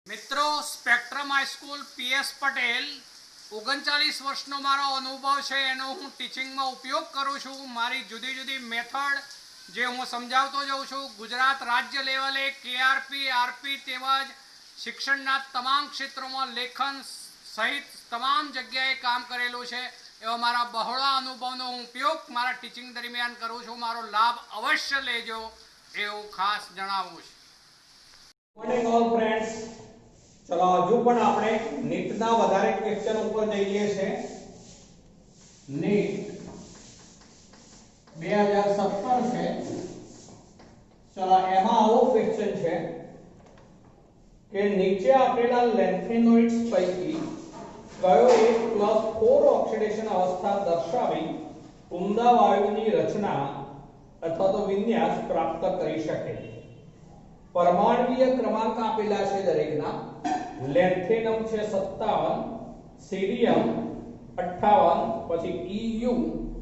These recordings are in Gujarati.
मित्रों स्पेक्ट्रम हाईस्कूल पीएस पटेल 39 वर्षનો મારો અનુભવ છે એનો હું ટીચિંગમાં ઉપયોગ કરું છું। મારી જુદી જુદી મેથડ જે હું સમજાવતો જાઉં છું। ગુજરાત રાજ્ય લેવલે કેઆરપી આરપી તેમજ શિક્ષણના તમામ ક્ષેત્રોમાં લેખન સહિત તમામ જગ્યાએ કામ કરેલું છે। એવા મારા બહોળા અનુભવનો હું ઉપયોગ મારા ટીચિંગ દરમિયાન કરું છું। મારો લાભ અવશ્ય લેજો એવું ખાસ જણાવું છું। મોર્નિંગ ઓલ ફ્રેન્ડ્સ, चलो हजू पण આપણે નીટના વધારે ક્વેશ્ચન ઉપર જઈએ છે। નીટ 2017 છે। ચલો એમાં આવો ક્વેશ્ચન છે કે નીચે આપેલા લેન્થેનોઇડ્સ પૈકી કયો એક +4 ઓક્સિડેશન અવસ્થા દર્શાવી ઉમદા વાયુની રચના અથવા તો વિન્યાસ પ્રાપ્ત કરી શકે। परमाणुीय क्रमांक आपेला छे दरेकना। लेंथेनम छे 57, सीरियम 58, પછી EU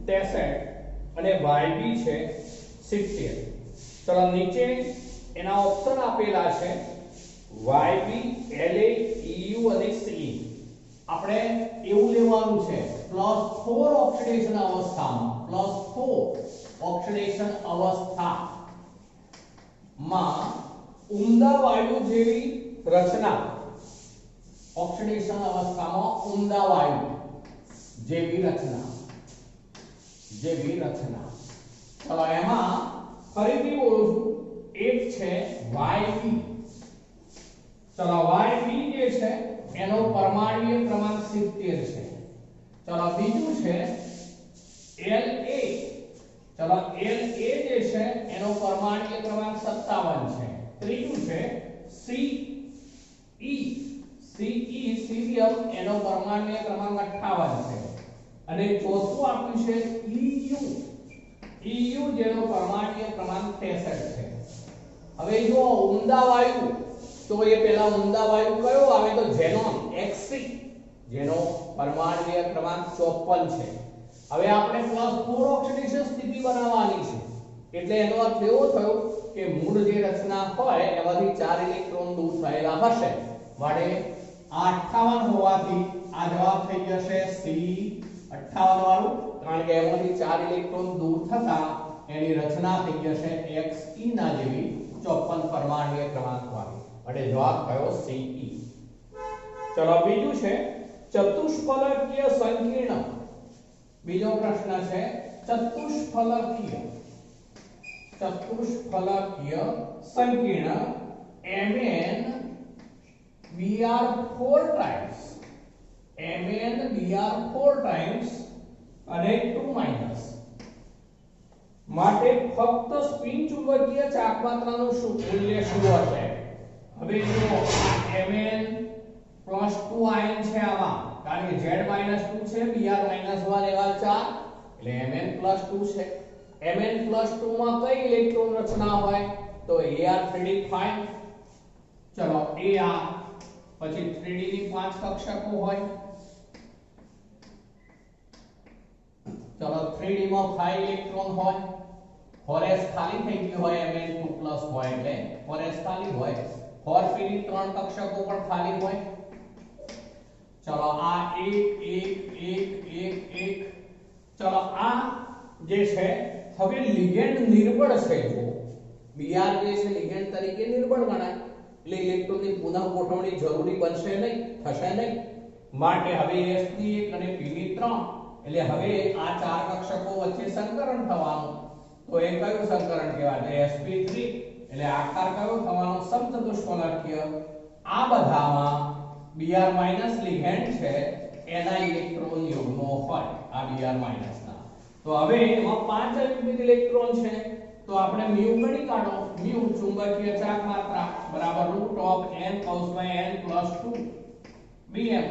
63 અને YB છે 70। ચલો નીચે એના ઓપ્શન આપેલા છે YB, LA, EU અને CE। આપણે એવું લેવાનું છે +4 ઓક્સિડેશન અવસ્થામાં, +4 ઓક્સિડેશન અવસ્થામાં उमदा वायु जेवी रचना, ऑक्सीडेशन अवस्था में उमदा वायु जेवी रचना। चलो एमा फरीथी बोलूं छुं, एक छे YB। चलो YB जे छे एनो परमाणुीय क्रमांक 70 छे। चलो बीजू छे LA। चलो LA जे छे एनो परमाणुीय क्रमांक 57 छे। ત્રીજું છે CE, सीरियम एनो परमाणुीय क्रमांक 58 છે અને ચોથું આપ્યું છે EU જેનો પરમાણુીય ક્રમાંક 63 છે। હવે જો ઉમદા વાયુ તો એ પહેલા ઉમદા વાયુ કયો આવે તો ઝેનોન XC જેનો પરમાણુીય ક્રમાંક 54 છે। હવે આપણે +4 ઓક્સિડેશન સ્થિતિ બનાવવાની છે એટલે એનો અર્થ એવો થયો કે મૂળ જે રચના હોય એમાંથી 4 ઇલેક્ટ્રોન દૂર થયેલા હશે માટે 58 હોવાથી આ જવાબ થઈ જશે C 58 વાળું, કારણ કે એમાંથી 4 ઇલેક્ટ્રોન દૂર થતા એની રચના થઈ જશે XE ના જેવી 54 પરમાણુીય ક્રમાંક વાળી એટલે જવાબ થયો CE। ચલો બીજું છે ચતુષ્ફલકીય સંકીર્ણ। બીજો પ્રશ્ન છે चतुष्फलकीय संकीर्ण MnBr4 times અને 2 માટે ફક્ત સ્પિન ચુંબકીય ચાકમાત્રાનું મૂલ્ય શું હશે? હવે જો Mn+2 આયન છે આમાં, કારણ કે Z-2 છે, Br-1 એવા 4 એટલે Mn+2 છે। Mn+2 માં કઈ ઇલેક્ટ્રોન રચના હોય તો Ar3d5। ચલો Ar પછી 3d ની 5 કક્ષકો હોય। ચલો 3d માં 5 ઇલેક્ટ્રોન હોય। 4s ખાલી થઈ ગયું હોય, Mn2+ હોય એટલે 4s ખાલી હોય। 4p ની 3 કક્ષકો પણ ખાલી હોય। ચલો આ 1 1 1 1 1। ચલો આ જે છે હવે लिगेंड निर्बळ છે। જો Br જે છે लिगेंड તરીકે નિર્બળ ગણાય એટલે ઇલેક્ટ્રોનની પુનઃ ગોઠવણી જરૂરી બનશે નહીં, થશે નહીં। માટે હવે sp1 અને pb3 એટલે હવે આ 4 કક્ષકો વચ્ચે સંકરણ થવાનું તો એ કયું સંકરણ કહેવાય? sp3 એટલે આકાર કયો થવાનો? સમચતુષ્ફલકીય। આ બધામાં Br- लिगेंड છે એના ઇલેક્ટ્રોન યુગ્મો હોય આ Br- ના। તો હવે એમાં 5 અયુગ્મિક ઇલેક્ટ્રોન છે તો આપણે μ ગણી કાઢો। μ ચુંબકીય ચાકમાત્રા બરાબર √n+2 Bm।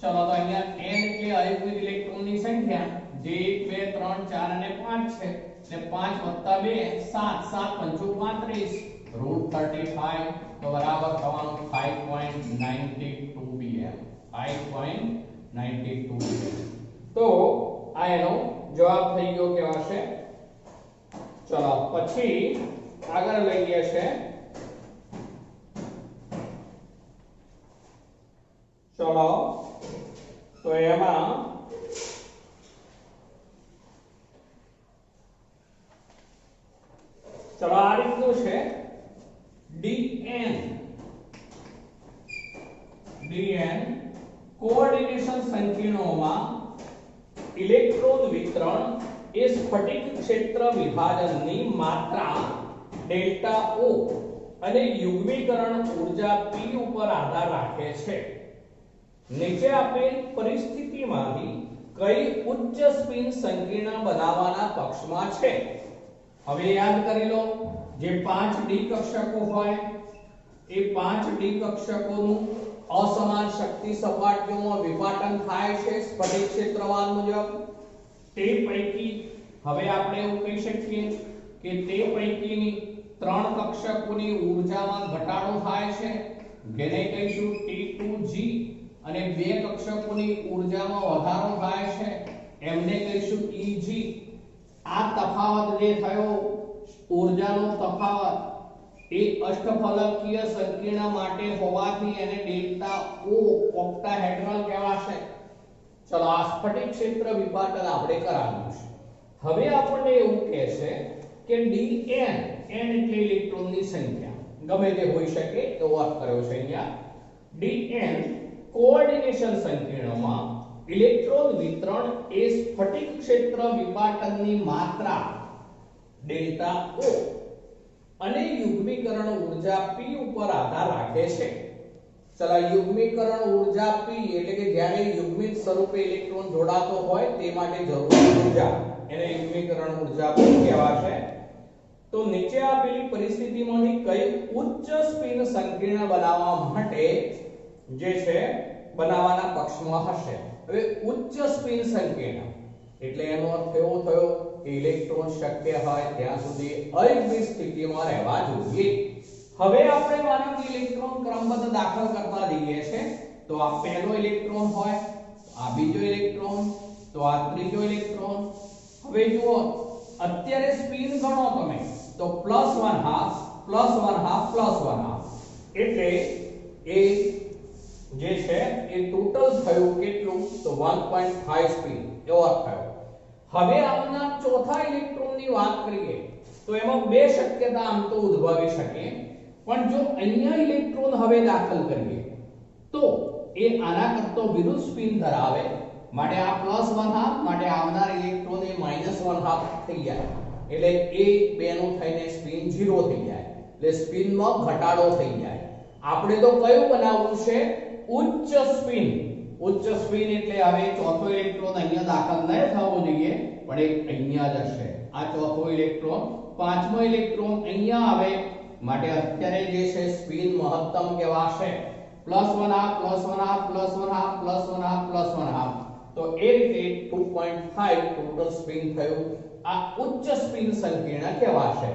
ચલો તો અહીંયા n એટલે અયુગ્મિક ઇલેક્ટ્રોનની સંખ્યા જે 1 2 3 4 અને 5 છે એટલે 5 + 2 7 7 5 35 √35 તો બરાબર થવાનું 5.92 Bm। 5.92 Bm। તો આ એનો જવાબ થઈ ગયો કેવા છે। ચલો પછી આગળ લઈએ છે ચલો તો એમાં ચલો આ રીતનું છે dn કોઓર્ડિનેશન સંકીર્ણોમાં ઇલેક્ટ્રોન વિતરણ એ સ્ફટિક ક્ષેત્ર વિભાજનની માત્રા ડેલ્ટા O અને યુગ્મીકરણ ઊર્જા P ઉપર આધાર રાખે છે. નીચે આપેલ પરિસ્થિતિમાંથી કઈ ઉચ્ચ સ્પિન સંકીર્ણ બનાવવાના પક્ષમાં છે? હવે યાદ કરી લો, જે 5d કક્ષકો હોય એ 5d કક્ષકોનું અસમાન શક્તિ સપાટીઓમાં વિભાજન થાય છે સ્ફટિક ક્ષેત્રવાદ મુજબ. તે પૈકી હવે આપણે એવું કહી શકીએ કે તે પૈકીની 3 કક્ષકોની ઊર્જામાં ઘટાડો થાય છે, જેને કહીશું T2G, અને 2 કક્ષકોની ઊર્જામાં વધારો થાય છે, એમને કહીશું EG. આ તફાવત જે થયો ઊર્જાનો તફાવત એ અષ્ટફલકીય સંકીર્ણ માટે હોવાથી એને ડેલ્ટા O ઓક્ટાહેડ્રલ કહેવાશે. ચલો આ સ્ફટિક ક્ષેત્ર વિભાજન આપણે કરાવ્યું છે. હવે આપણને એવું કહેશે કે dn, n એટલે ઇલેક્ટ્રોનની સંખ્યા, ગમે તે હોઈ શકે એવો અર્થ કર્યો છે અહીંયા. dn કોઓર્ડિનેશન સંકીર્ણમાં ઇલેક્ટ્રોન વિતરણ એ સ્ફટિક ક્ષેત્ર વિભાજનની માત્રા ડેલ્ટા O અને યુગ્મીકરણ ઊર્જા P ઉપર આધાર રાખે છે. ચલો યુગ્મીકરણ ઊર્જા P એટલે કે જ્યારે યુગ્મિત સ્વરૂપે ઇલેક્ટ્રોન જોડાતો હોય તે માટે જરૂરી ઊર્જા, એને યુગ્મીકરણ ઊર્જા P કહેવાશે. તો નીચે આપેલી પરિસ્થિતિમાંથી કઈ ઉચ્ચ સ્પિન સંકીર્ણ બનાવવા માટે જે છે બનાવવાના પક્ષમાં હશે? હવે ઉચ્ચ સ્પિન સંકીર્ણ એટલે એનો અર્થ એવો થયો કે ઇલેક્ટ્રોન શક્ય હોય ત્યાં સુધી અયુગ્મિત સ્થિતિમાં રહેવા જોઈએ. હવે આપણે માનો કે ઇલેક્ટ્રોન ક્રમબદ્ધ દાખલ કરતા જઈએ છે. તો આ પહેલો ઇલેક્ટ્રોન હોય, આ બીજો ઇલેક્ટ્રોન, તો આ ત્રીજો ઇલેક્ટ્રોન. હવે જુઓ અત્યારે સ્પિન ગણો તમે તો +1/2 +1/2 +1/2 એટલે એ જે છે એ ટોટલ થયું કેટલું? તો 1.5 સ્પિન એવો અર્થ થયો. હવે આવનાર ચોથા ઇલેક્ટ્રોનની વાત કરીએ તો એમાં બે શક્યતા આમ તો ઉદ્ભવી શકે, પણ જો અહીંયા ઇલેક્ટ્રોન હવે દાખલ કરીએ તો એ આના કરતો વિરુદ્ધ સ્પિન ધરાવે, માટે આ +1/2 માટે આવનાર ઇલેક્ટ્રોન એ -1/2 થઈ જાય, એટલે એ બેનું થઈને સ્પિન 0 થઈ જાય, એટલે સ્પિનમાં ઘટાડો થઈ જાય. આપણે તો કયું બનાવવું છે? ઉચ્ચ સ્પિન. ઉચ્ચ સ્પિન એટલે હવે ચોથો ઇલેક્ટ્રોન અહીંયા દાખલ ન થવો જોઈએ, પણ એક અહીંયા જ હશે. આ ચોથો ઇલેક્ટ્રોન, પાંચમો ઇલેક્ટ્રોન અહીંયા આવે, માટે અત્યારે જે છે સ્પિન મહત્તમ કહેવાશે. +1/2 તો એ રીતે 2.5 ટોટલ સ્પિન થયું. આ ઉચ્ચ સ્પિન સંકીર્ણ કહેવાશે,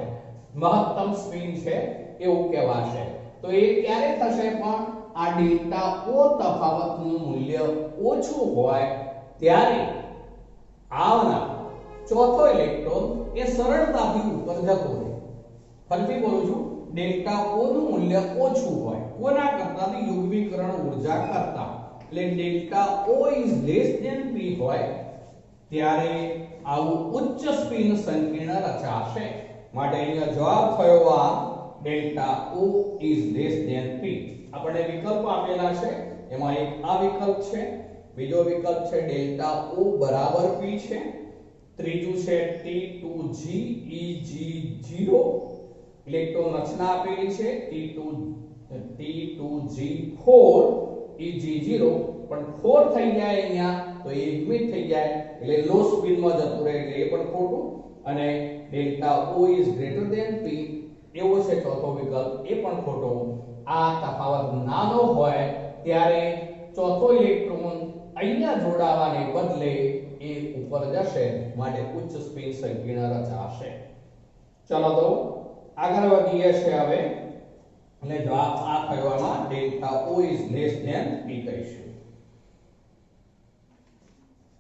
મહત્તમ સ્પિન છે એવું કહેવાશે. તો એ ક્યારે થશે? પણ આ ડેલ્ટા O તફાવતનું મૂલ્ય ઓછું હોય ત્યારે આવનાર ચોથો ઇલેક્ટ્રોન એ સરળતાથી ઉપર જતો રહે. ફરીથી બોલું છું, ડેલ્ટા O નું મૂલ્ય ઓછું હોય કોના કરતા? યુગ્મીકરણ ઊર્જા કરતા. એટલે ડેલ્ટા O P હોય ત્યારે આવું ઉચ્ચ સ્પિન સંકીર્ણ રચાશે. માટે અહીંયા જવાબ થયો આ ડેલ્ટા O P. આપણે વિકલ્પ આપેલા છે, એમાં એક આ વિકલ્પ છે, બીજો વિકલ્પ છે ડેલ્ટા O બરાબર P છે, ત્રીજું છે T2G Eg0. ઇલેક્ટ્રોન રચના આપેલી છે T2G4 Eg0, પણ 4 થઈ જાય અહીંયા તો એ યુગ્મિત થઈ જાય એટલે લો સ્પિનમાં જતું રહે, એટલે એ પણ ખોટું. અને ડેલ્ટા O P એવો છે ચોથો વિકલ્પ, એ પણ ખોટો. આ તફાવત નાનો હોય ત્યારે ચોથો ઇલેક્ટ્રોન અહીંયા જોડાવાને બદલે એ ઉપર જશે, માટે ઉચ્ચ સ્પિન સંકીર્ણ રચાશે. ચલો તો આગળ વધીએ છે હવે, એટલે જવાબ આ થયોમાં ડેલ્ટા O P કહીશું.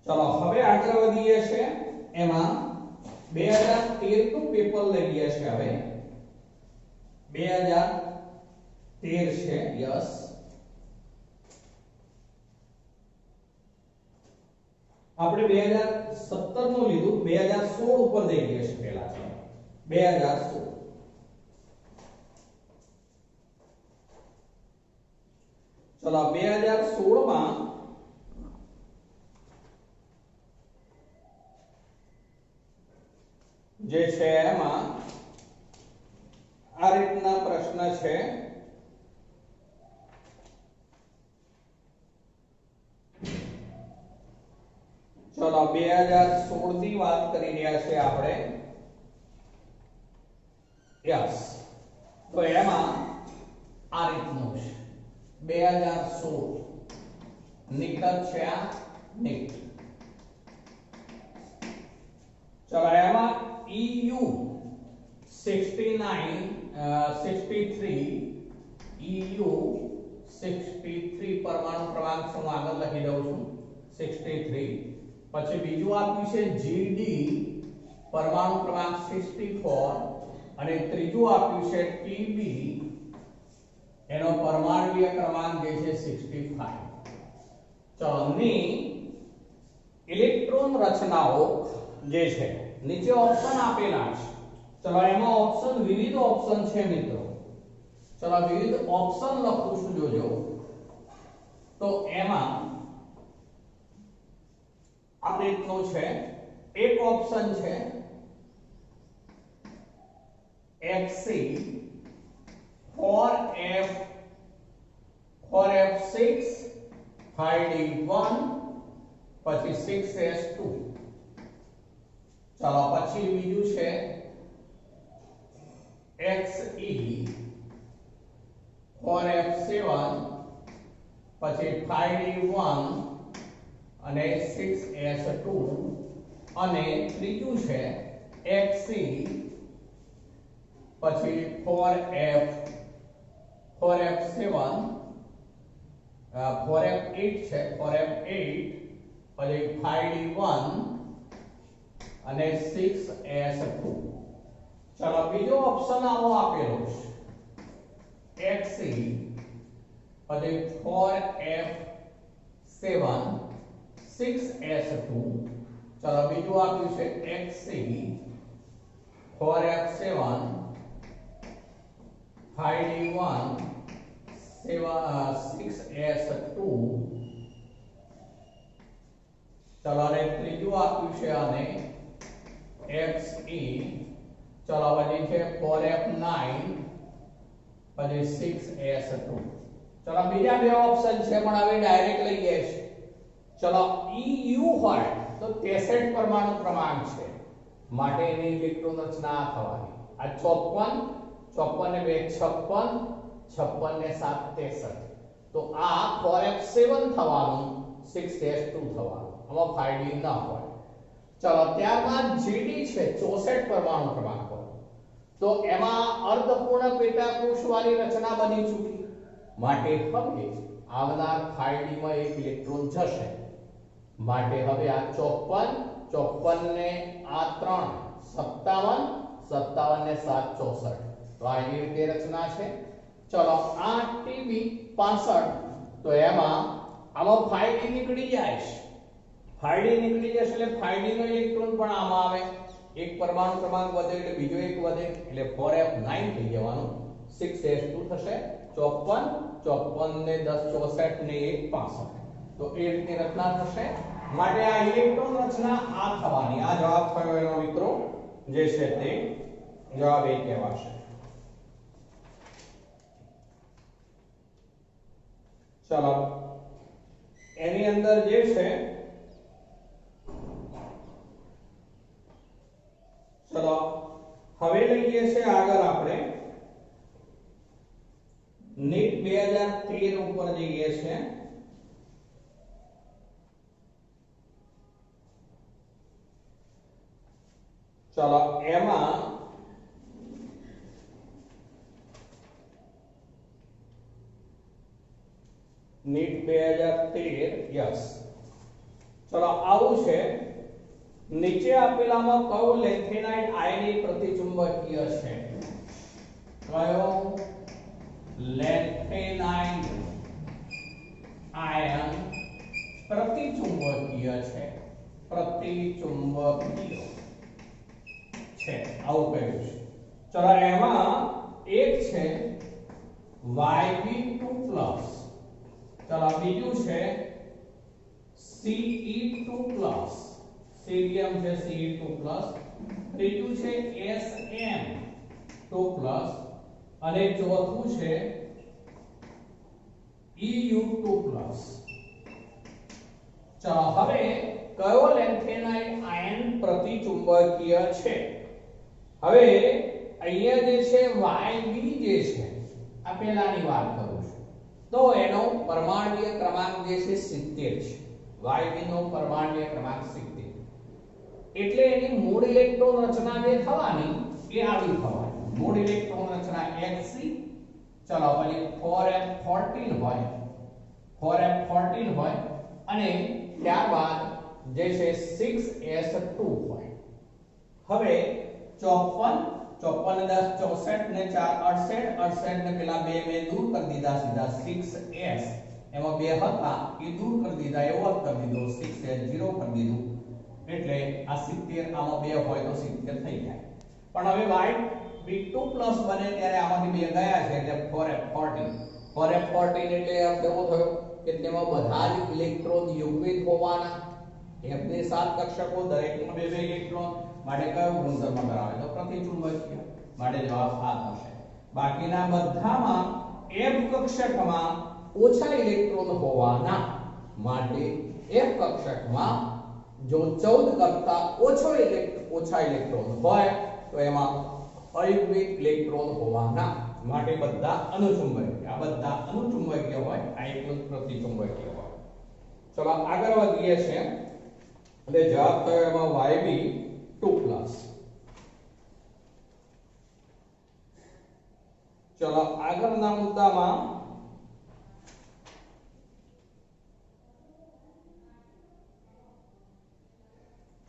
ચલો હવે આગળ વધીએ છે, એમાં 2013 નું પેપર લઈએ છે. હવે 2013 છે, યસ. આપણે 2017 નું લીધું, 2016 ઉપર જઈએ છે પહેલા. 2016 ચલો 2016 માં જે છે એમાં આ રીતના પ્રશ્ન છે. ચલો 2016 ની વાત કરી રહ્યા છે આપણે. યસ, તો એમાં આ રીતનું છે 2016 નિકટ છે આ નિકટ. ચલો એમાં EU 63 EU 63 પરમાણુ ક્રમાંક હું આગળ લખી દઉં છું 63. પછી બીજું આપ્યું છે GD પરમાણુ ક્રમાંક 64 અને ત્રીજું આપ્યું છે TB એનો પરમાણુય ક્રમાંક જે છે 65. ચલો ની ઇલેક્ટ્રોન રચનાઓ જે છે નીચે ઓપ્શન આપેલા છે. ચલો એમાં ઓપ્શન વિવિધ ઓપ્શન છે મિત્રો. ચલો વિવિધ ઓપ્શન લખું છું જોજો. તો એમાં આ રીતનું છે. એક ઓપ્શન છે Xc 4F6 5D1 પછી 6S2. ચલો પછી બીજું છે Xe 4F7 પછી 5D1 અને 6S2 અને ત્રીજું છે Xc પછી 4F7 4F8 છે 4F8 પછી 5D1 અને 6S2. ચલો બીજો ઓપ્શન આવો આપેલો છે Xc પછી 4F7 6S2. ચલો બીજું આપ્યું છે Xc 4F7 5D1 6S2. ચલો અને ત્રીજું આપ્યું છે અને Xe. ચલો પછી છે 4F9 પછી 6S2. ચલો બીજા બે ઓપ્શન છે પણ હવે ડાયરેક્ટ લઈએ છે. ચલો EU હોય તો 63 પરમાણુ ક્રમાંક છે માટે એની ઇલેક્ટ્રોન રચના આ થવાની. આ 54 ને 2 56 56 ને 7 63. તો આ 4F7 થવાનું 6S2 થવાનું. આમાં 5D ન હોય. ચલો ત્યારબાદ GD છે 64 પરમાણુ ક્રમાંક હોય તો એમાં અર્ધપૂર્ણ પેટાકોષ વાળી રચના બની ચૂકી માટે હવે આવનાર 5D માં એક ઇલેક્ટ્રોન જશે માટે હવે આ 54 ને આ 3 57 57 ને 7 64. તો આ રીતે રચના છે. ચલો આ TB 65 તો એમાં આમાં 5D નીકળી જાય છે. 5D નીકળી જશે એટલે 5D નો ઇલેક્ટ્રોન પણ આમાં આવે. એક પરમાણુ ક્રમાંક વધે એટલે બીજો એક વધે એટલે 4F9 થઈ જવાનું 6S2 થશે. 54 ને 10 64 ને 1 65. તો એ રીતની રચના થશે માટે આ ઇલેક્ટ્રોન રચના આ થવાની. આ જવાબ થયો એનો મિત્રો જે છે તે જવાબ એ કહેવાશે. ચલો એની અંદર જે છે ચલો હવે લઈએ છે આગળ આપણે નીટ 2013 ઉપર જઈએ છે. ચલો એમાં નીટ 2013 યસ. ચલો આવું છે. નીચે આપેલામાં કયો લેન્થેનાઇડ આયની પ્રતિચુંબકીય છે? કયો લેન્થેનાઇડ આયન પ્રતિચુંબકીય છે? પ્રતિચુંબકીય છે, આવું કહ્યું છે. ચલો એમાં એક છે Yb2+, ચલો બીજું છે Ce2+, સીરિયમ છે Ce2+, ત્રીજું છે Sm2+, અને ચોથું છે Eu2+. ચલો હવે કયો લેન્થેનાઇડ આયન પ્રતિચુંબકીય છે? હવે અહીંયા જે છે Yb જે છે આ પહેલાની વાત કરું છું, તો એનો પરમાણ્વીય ક્રમાંક જે છે 70 છે. Yb નો પરમાણ્વીય ક્રમાંક 70, એટલે એની મૂળ ઇલેક્ટ્રોન રચના જે થવાની એ આવી થવાની. મૂળ ઇલેક્ટ્રોન રચના Hc, ચલો પછી 4f14 હોય, 4f14 હોય, અને ત્યારબાદ જે છે 6s2 હોય. હવે 54 10 64 ને 4 68, 68 ને પેલા બે મેં દૂર કરી દીધા, સીધા 6s, એમાં બે હતા એ દૂર કરી દીધા, એવો જ કરી દીધો, 6s 0 કરી દીધું, એટલે આ 70 આમાં બે હોય તો 70 થઈ જાય. પણ હવે Yb2+ બને ત્યારે આમાંથી બે ગયા છે એટલે 4f14, 4f14 એટલે અર્થ એવો થયો કે તેમાં બધા જ ઇલેક્ટ્રોન યુગ્મિત હોવાના. f ની 7 કક્ષકો, દરેકમાં બે બે ઇલેક્ટ્રોન, માટે કયો ગુણધર્મ ધરાવે? તો પ્રતિચુંબકીય, માટે જવાબ આ થશે. બાકીના બધામાં f કક્ષકમાં ઓછા ઇલેક્ટ્રોન હોવાના, માટે f કક્ષકમાં જો 14 કરતા ઓછા ઇલેક્ટ્રોન હોય તો એમાં અયુગ્મિત ઇલેક્ટ્રોન હોવાના, માટે બધા અનુચુંબકીય. આ બધા અનુચુંબકીય હોય, આ એકલું પ્રતિચુંબકીય હોય. ચલો આગળ વધીએ છે, એટલે જવાબ થયો એમાં Yb2+. ચલો આગળના મુદ્દામાં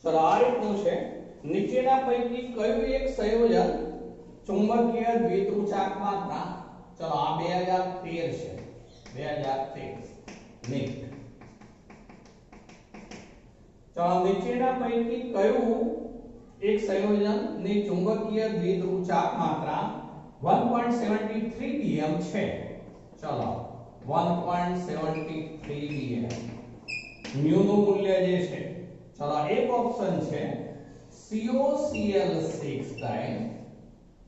ચલો આ રીતનું છે, નીચેના પૈકી કયું એક સંયોજન ચુંબકીય દ્વિધ્રુવચાકમાત્રા, ચલો આ 2013 છે, 2013 નીટ. ચલો નીચેના પૈકી કયું એક સંયોજન ની ચુંબકીય દ્વિધ્રુવચાકમાત્રા 1.73 bm છે? ચલો 1.73 bm. મ્યુ નું મૂલ્ય જે છે, ચલો એક ઓપ્શન છે COCl6 ટાઈમ,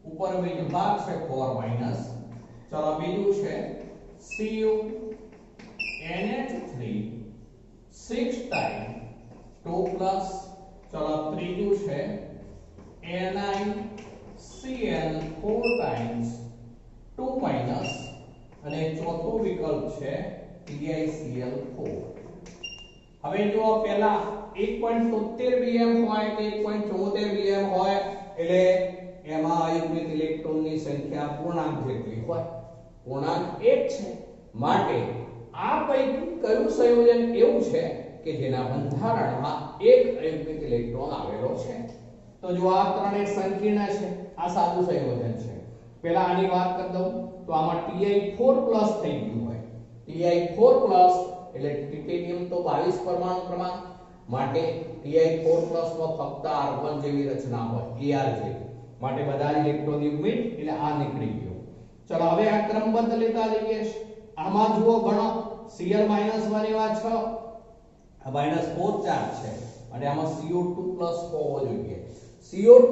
ઉપર બીજો ભાગ છે 4 ચલો બીજું છે CuNH3 6 ટાઈમ 2+, ચલો ત્રીજું છે NiCl4 ટાઈમ્સ 2-, અને ચોથો વિકલ્પ છે PiCl4. હવે જો પહેલા 1.73 bm હોય કે 1.74 bm હોય, એટલે એમાં અયુગ્મિત ઇલેક્ટ્રોનની સંખ્યા પૂર્ણાંક જેટલી હોય. પૂર્ણાંક 1 છે, માટે આ પૈકી કયું સંયોજન એવું છે કે જેના બંધારણમાં એક અયુગ્મિત ઇલેક્ટ્રોન આવેલો છે? તો જો આ ત્રણેય સંકીર્ણ છે, આ સાદું સંયોજન છે. પહેલા આની વાત કરી દઉં તો આમાં Ti4+ થઈ ગયું હોય. Ti4+ એટલે ટિટેનિયમ તો 22 પરમાણુ ક્રમાંક, માટે Ti4+ માં ફક્ત R1 જેવી રચના હોય, Ar જેવી, માટે બધા જ ઇલેક્ટ્રોન યુગ્મિત, એટલે આ નીકળી ગયો. ચલો હવે આ ક્રમબદ્ધ લેતા જઈએ. આમાં જુઓ ગણો, Cl -1 એવા 6, આ -4 ચાર્જ છે, અને આમાં CO2+ હોવો જોઈએ. CO2+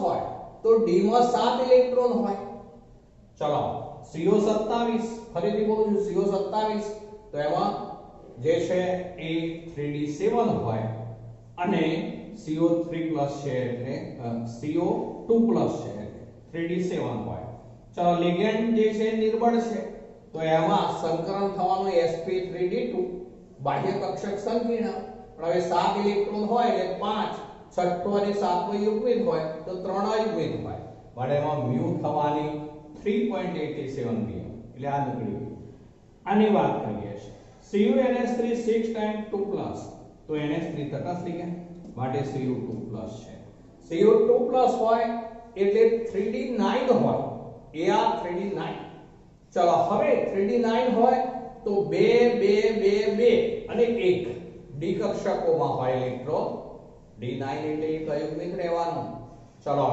હોય તો D માં 7 ઇલેક્ટ્રોન હોય. ચલો CO27, ફરીથી બોલું છું CO27, તો એમાં જે છે એ 3d7 હોય, અને CO3+ છે એટલે CO2+ છે એટલે 3d7 હોય. ચલો લિગેન્ડ જે છે નિર્બળ છે, તો એમાં સંકરણ થવાનું sp3d2, બાહ્ય કક્ષક સંકીર્ણ, પણ હવે 7 ઇલેક્ટ્રોન હોય એટલે 5, છઠ્ઠો અને સાતમો યુગ્મિત હોય તો 3 અયુગ્મિત હોય, માટે એમાં મ્યુ થવાની 3.87 bm, એટલે આ નીકળી ગયું. આની વાત કરીએ છીએ CuNH3 6 ટાઈમ 2+, તો NH3 તટસ્થ થઈ ગયા, માટે Cu2+ છે. Cu2+ હોય એટલે 3d9 હોય, Ar 3d9. ચલો હવે 3d9 હોય તો 2 2 2 2 અને 1, ડી કક્ષકોમાં હોય ઇલેક્ટ્રોન D9 એટલે એક અયુગ્મિત રહેવાનું. ચલો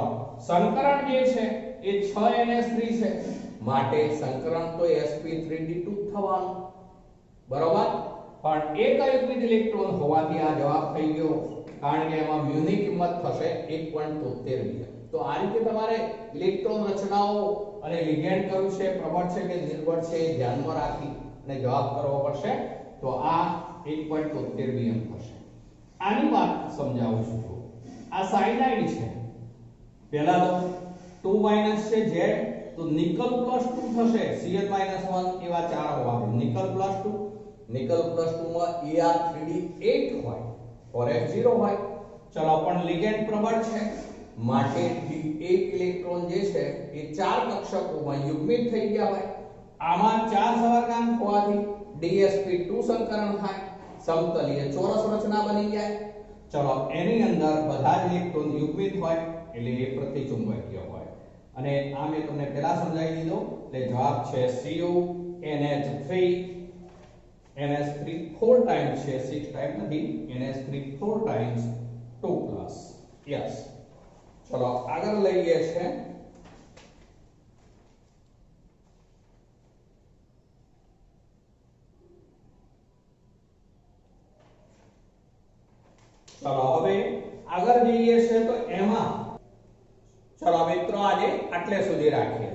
સંકરણ જે છે એ 6NH3 છે માટે સંકરણ તો sp3d2 થવાનું બરોબર. પણ એક અયુગ્મિત ઇલેક્ટ્રોન હોવાથી આ જવાબ થઈ ગયો કારણ કે એમાં મ્યુ ની કિંમત થશે 1.73 તો આ રીતે તમારે ઇલેક્ટ્રોન રચનાઓ અને લિગેન્ડ કયું છે પ્રબળ છે કે નિર્બળ છે એ ધ્યાનમાં રાખી અને જવાબ કરવો પડશે. તો આ 1.73 થશે. આની વાત સમજાવું છું. આ સાયનાઇડ છે પહેલા તો 2 છે Z તો નિકલ +2 થશે Cl-1 એવા ચાર હોવા જોઈએ. નિકલ +2 નિકલ +2 માં Ar3d8 હોય और F0 હોય. ચલો પણ લિગેન્ડ પ્રબળ છે માટે એક ઇલેક્ટ્રોન જે છે એ ચાર કક્ષકોમાં યુગ્મિત થઈ ગયા હોય. આમાં ચાર સવર્ગાંક હોવાથી dsp2 સંકરણ થાય સમતલીય ચોરસ રચના બની જાય. ચલો એની અંદર બધા જ ઇલેક્ટ્રોન યુગ્મિત હોય એટલે એ પ્રતિચુંબકીય હોય અને આ મેં તમને પહેલા સમજાવી દીધો એટલે જવાબ છે CuNH3 NH3 4 ટાઈમ્સ છે 6 ટાઈમ નથી NH3 4 ટાઈમ્સ 2 યસ. ચલો આગળ લઈએ છે ચલો હવે આગળ જઈએ છે તો એમાં ચલો મિત્રો આજે આટલે સુધી રાખીએ.